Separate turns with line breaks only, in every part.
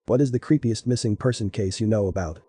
What is the creepiest missing person case you know about?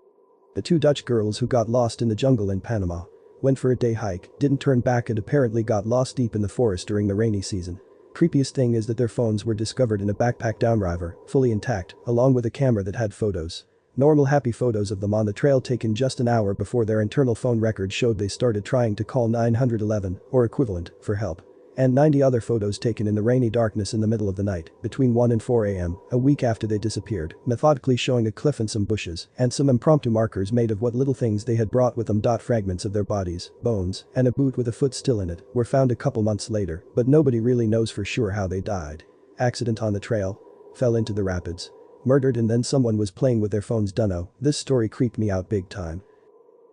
The two Dutch girls who got lost in the jungle in Panama. Went for a day hike, didn't turn back and apparently got lost deep in the forest during the rainy season. Creepiest thing is that their phones were discovered in a backpack downriver, fully intact, along with a camera that had photos. Normal happy photos of them on the trail taken just an hour before their internal phone records showed they started trying to call 911, or equivalent, for help. And 90 other photos taken in the rainy darkness in the middle of the night, between 1 and 4 a.m., a week after they disappeared, methodically showing a cliff and some bushes, and some impromptu markers made of what little things they had brought with them. Fragments of their bodies, bones, and a boot with a foot still in it, were found a couple months later, but nobody really knows for sure how they died. Accident on the trail? Fell into the rapids. Murdered and then someone was playing with their phones. Dunno, this story creeped me out big time.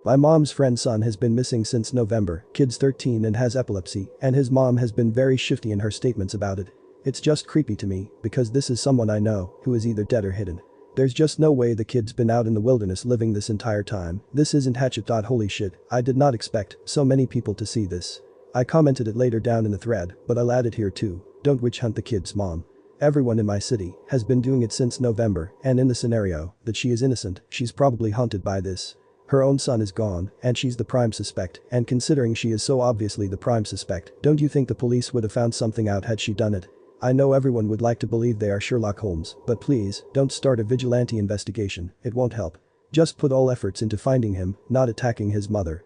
My mom's friend's son has been missing since November, kid's 13 and has epilepsy, and his mom has been very shifty in her statements about it. It's just creepy to me, because this is someone I know, who is either dead or hidden. There's just no way the kid's been out in the wilderness living this entire time. This isn't hatchet. Holy shit, I did not expect so many people to see this. I commented it later down in the thread, but I'll add it here too. Don't witch hunt the kid's mom. Everyone in my city has been doing it since November, and in the scenario that she is innocent, she's probably haunted by this. Her own son is gone, and she's the prime suspect, and considering she is so obviously the prime suspect, don't you think the police would have found something out had she done it? I know everyone would like to believe they are Sherlock Holmes, but please, don't start a vigilante investigation, it won't help. Just put all efforts into finding him, not attacking his mother.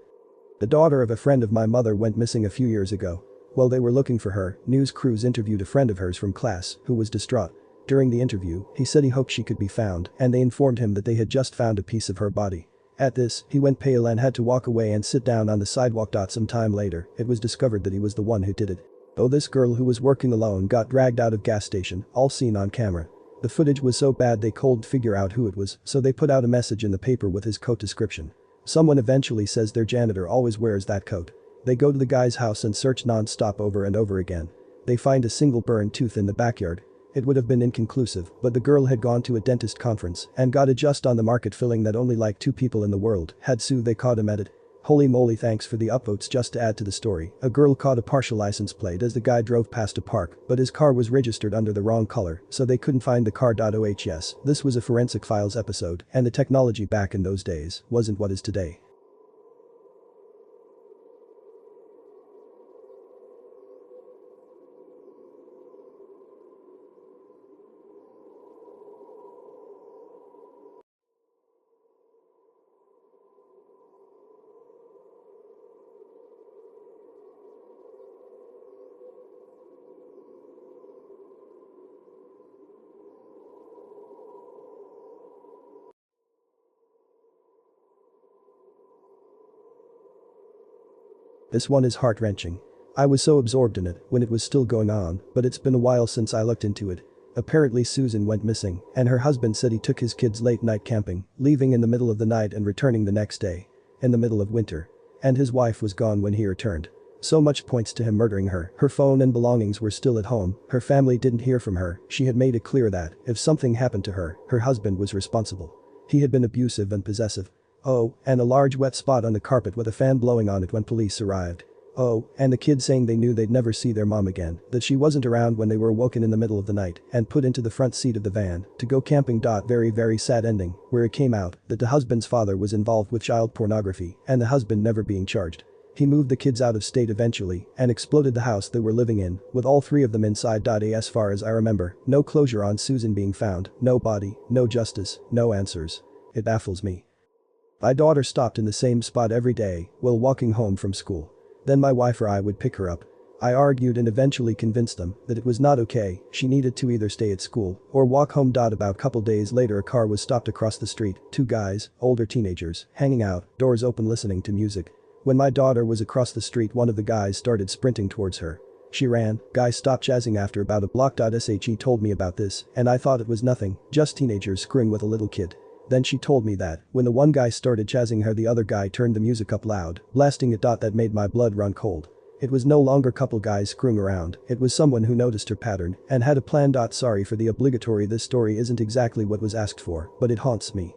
The daughter of a friend of my mother went missing a few years ago. While they were looking for her, news crews interviewed a friend of hers from class, who was distraught. During the interview, he said he hoped she could be found, and they informed him that they had just found a piece of her body. At this, he went pale and had to walk away and sit down on the sidewalk. Some time later, it was discovered that he was the one who did it. Oh, this girl who was working alone got dragged out of gas station, all seen on camera. The footage was so bad they couldn't figure out who it was, so they put out a message in the paper with his coat description. Someone eventually says their janitor always wears that coat. They go to the guy's house and search non-stop over and over again. They find a single burned tooth in the backyard. It would have been inconclusive, but the girl had gone to a dentist conference and got a just on the market filling that only like 2 people in the world had, so they caught him at it. Holy moly, thanks for the upvotes. Just to add to the story, a girl caught a partial license plate as the guy drove past a park, but his car was registered under the wrong color, so they couldn't find the car. Yes, this was a Forensic Files episode, and the technology back in those days wasn't what is today. This one is heart-wrenching. I was so absorbed in it when it was still going on, but it's been a while since I looked into it. Apparently Susan went missing, and her husband said he took his kids late night camping, leaving in the middle of the night and returning the next day. In the middle of winter. And his wife was gone when he returned. So much points to him murdering her. Her phone and belongings were still at home, her family didn't hear from her, she had made it clear that, if something happened to her, her husband was responsible. He had been abusive and possessive. Oh, and a large wet spot on the carpet with a fan blowing on it when police arrived. Oh, and the kids saying they knew they'd never see their mom again, that she wasn't around when they were woken in the middle of the night and put into the front seat of the van to go camping. Very sad ending, where it came out that the husband's father was involved with child pornography and the husband never being charged. He moved the kids out of state eventually and exploded the house they were living in, with all 3 of them inside. As far as I remember, no closure on Susan being found, no body, no justice, no answers. It baffles me. My daughter stopped in the same spot every day while walking home from school. Then my wife or I would pick her up. I argued and eventually convinced them that it was not okay, she needed to either stay at school or walk home. About couple days later a car was stopped across the street, 2 guys, older teenagers, hanging out, doors open listening to music. When my daughter was across the street one of the guys started sprinting towards her. She ran, guy stopped jazzing after about a block. She told me about this and I thought it was nothing, just teenagers screwing with a little kid. Then she told me that, when the one guy started jazzing her the other guy turned the music up loud, blasting it. That made my blood run cold. It was no longer couple guys screwing around, it was someone who noticed her pattern and had a plan. Sorry for the obligatory, this story isn't exactly what was asked for, but it haunts me.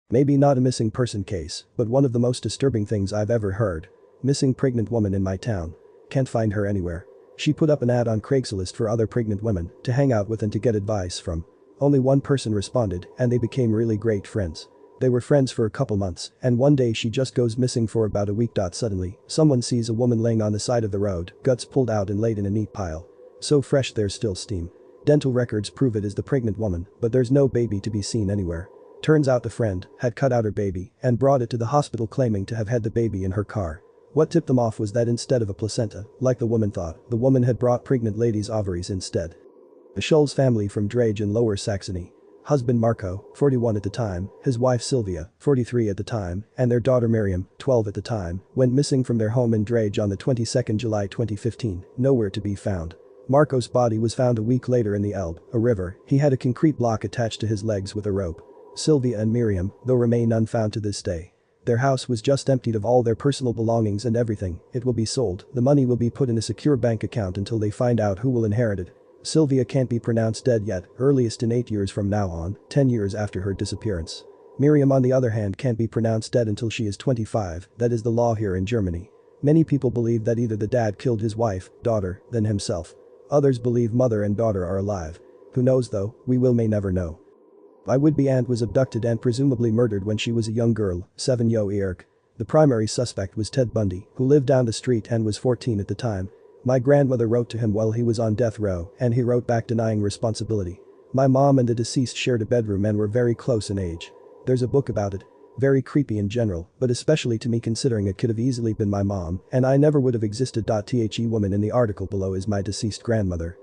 Maybe not a missing person case, but one of the most disturbing things I've ever heard. Missing pregnant woman in my town. Can't find her anywhere. She put up an ad on Craigslist for other pregnant women to hang out with and to get advice from. Only one person responded, and they became really great friends. They were friends for a couple months, and one day she just goes missing for about a week. Suddenly, someone sees a woman laying on the side of the road, guts pulled out and laid in a neat pile. So fresh there's still steam. Dental records prove it is the pregnant woman, but there's no baby to be seen anywhere. Turns out the friend had cut out her baby and brought it to the hospital claiming to have had the baby in her car. What tipped them off was that instead of a placenta, like the woman thought, the woman had brought pregnant lady's ovaries instead. The Scholl's family from Drage in Lower Saxony. Husband Marco, 41 at the time, his wife Sylvia, 43 at the time, and their daughter Miriam, 12 at the time, went missing from their home in Drage on the 22nd July 2015, nowhere to be found. Marco's body was found a week later in the Elbe, a river. He had a concrete block attached to his legs with a rope. Sylvia and Miriam, though, remain unfound to this day. Their house was just emptied of all their personal belongings and everything. It will be sold. The money will be put in a secure bank account until they find out who will inherit it. Sylvia can't be pronounced dead yet, earliest in 8 years from now on, 10 years after her disappearance. Miriam on the other hand can't be pronounced dead until she is 25, that is the law here in Germany. Many people believe that either the dad killed his wife, daughter, then himself. Others believe mother and daughter are alive. Who knows though, we may never know. My would-be aunt was abducted and presumably murdered when she was a young girl, 7-year-old. The primary suspect was Ted Bundy, who lived down the street and was 14 at the time. My grandmother wrote to him while he was on death row, and he wrote back denying responsibility. My mom and the deceased shared a bedroom and were very close in age. There's a book about it. Very creepy in general, but especially to me considering it could have easily been my mom, and I never would have existed. The woman in the article below is my deceased grandmother.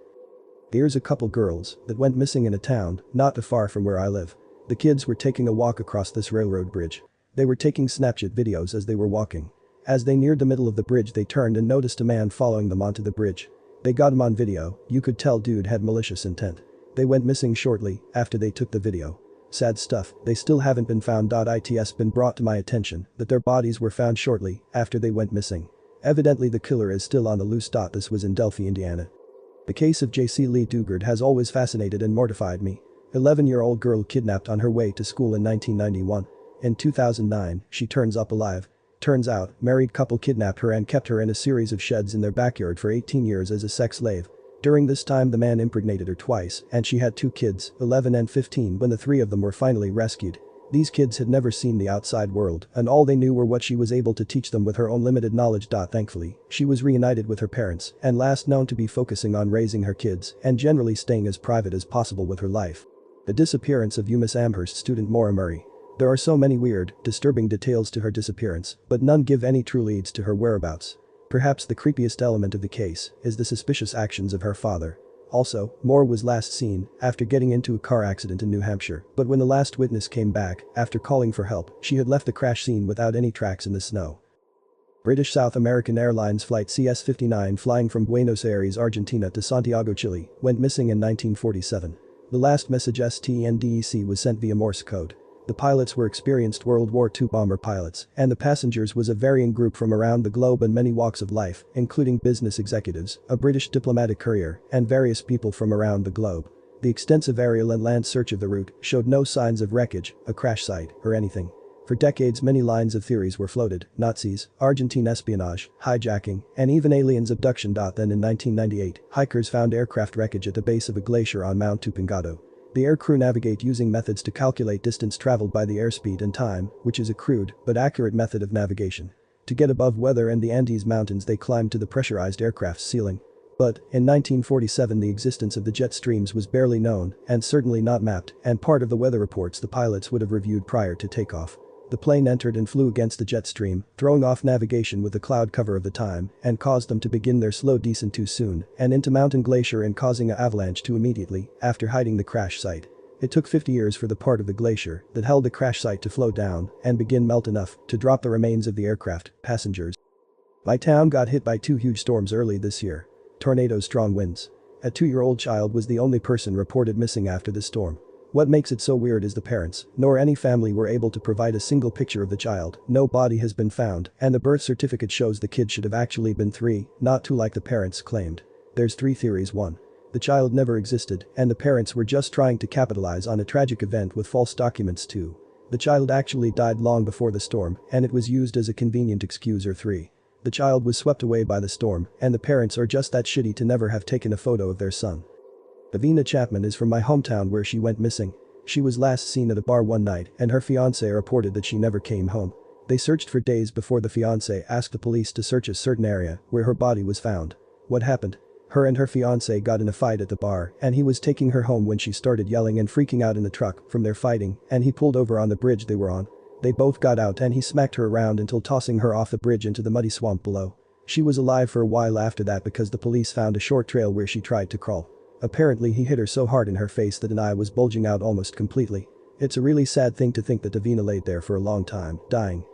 Here's a couple girls that went missing in a town not too far from where I live. The kids were taking a walk across this railroad bridge. They were taking Snapchat videos as they were walking. As they neared the middle of the bridge they turned and noticed a man following them onto the bridge. They got him on video, you could tell dude had malicious intent. They went missing shortly after they took the video. Sad stuff, they still haven't been found. It's been brought to my attention that their bodies were found shortly after they went missing. Evidently the killer is still on the loose. This was in Delphi, Indiana. The case of J.C. Lee Dugard has always fascinated and mortified me. 11-year-old girl kidnapped on her way to school in 1991. In 2009, she turns up alive. Turns out, married couple kidnapped her and kept her in a series of sheds in their backyard for 18 years as a sex slave. During this time the man impregnated her twice and she had 2 kids, 11 and 15, when the 3 of them were finally rescued. These kids had never seen the outside world and all they knew were what she was able to teach them with her own limited knowledge. Thankfully, she was reunited with her parents and last known to be focusing on raising her kids and generally staying as private as possible with her life. The disappearance of UMass Amherst student Maura Murray. There are so many weird, disturbing details to her disappearance, but none give any true leads to her whereabouts. Perhaps the creepiest element of the case is the suspicious actions of her father. Also, Maura was last seen after getting into a car accident in New Hampshire, but when the last witness came back, after calling for help, she had left the crash scene without any tracks in the snow. British South American Airlines flight CS-59 flying from Buenos Aires, Argentina to Santiago, Chile, went missing in 1947. The last message STNDEC was sent via Morse code. The pilots were experienced World War II bomber pilots, and the passengers was a varying group from around the globe and many walks of life, including business executives, a British diplomatic courier, and various people from around the globe. The extensive aerial and land search of the route showed no signs of wreckage, a crash site, or anything. For decades many lines of theories were floated: Nazis, Argentine espionage, hijacking, and even aliens abduction. Then in 1998, hikers found aircraft wreckage at the base of a glacier on Mount Tupangado. The aircrew navigate using methods to calculate distance traveled by the airspeed and time, which is a crude but accurate method of navigation. To get above weather and the Andes Mountains they climbed to the pressurized aircraft's ceiling. But, in 1947 the existence of the jet streams was barely known and certainly not mapped, and part of the weather reports the pilots would have reviewed prior to takeoff. The plane entered and flew against the jet stream, throwing off navigation with the cloud cover of the time, and caused them to begin their slow descent too soon, and into Mountain Glacier and causing an avalanche too immediately, after hiding the crash site. It took 50 years for the part of the glacier that held the crash site to flow down and begin melt enough to drop the remains of the aircraft, passengers. My town got hit by 2 huge storms early this year. Tornadoes, strong winds. A 2-year-old child was the only person reported missing after the storm. What makes it so weird is the parents, nor any family were able to provide a single picture of the child, no body has been found, and the birth certificate shows the kid should have actually been 3, not 2 like the parents claimed. There's 3 theories. 1. The child never existed, and the parents were just trying to capitalize on a tragic event with false documents. 2. The child actually died long before the storm, and it was used as a convenient excuse. Or 3. The child was swept away by the storm, and the parents are just that shitty to never have taken a photo of their son. Davina Chapman is from my hometown where she went missing. She was last seen at a bar one night and her fiancé reported that she never came home. They searched for days before the fiancé asked the police to search a certain area where her body was found. What happened? Her and her fiancé got in a fight at the bar and he was taking her home when she started yelling and freaking out in the truck from their fighting and he pulled over on the bridge they were on. They both got out and he smacked her around until tossing her off the bridge into the muddy swamp below. She was alive for a while after that because the police found a short trail where she tried to crawl. Apparently he hit her so hard in her face that an eye was bulging out almost completely. It's a really sad thing to think that Davina laid there for a long time, dying.